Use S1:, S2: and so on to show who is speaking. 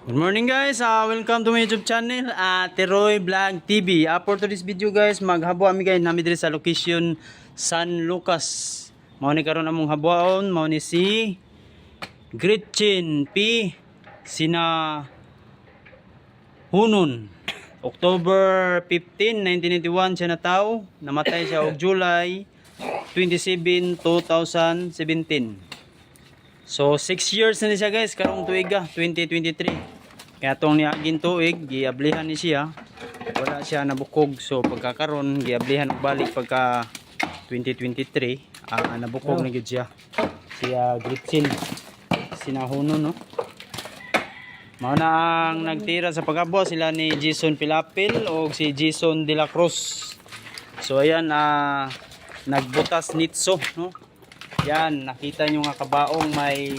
S1: Good morning guys, welcome to my YouTube channel, Teroy Vlog TV. For today's video guys, maghabo ami guys nami diri sa location San Lucas. Mao ni karon among habuon, mao ni si Gretchen P. Sina Hunon. October 15, 1991 siya nataw. Namatay siya og July 27, 2017. So 6 years na siya guys, karong tuiga 2023. Kaya tong niagin tuig, giablihan ni siya. Wala siya nabukog. So pagkakaron, giablihan og balik pagka 2023. Nabukog na gyud siya. Siya Gretchen Sinahuno, no. Mao na ang nagtira sa pagabo sila ni Jason Pilapil o si Jason De La Cruz. So ayan, nagbutas nitso, no. Yan, nakita nyo nga kabaong may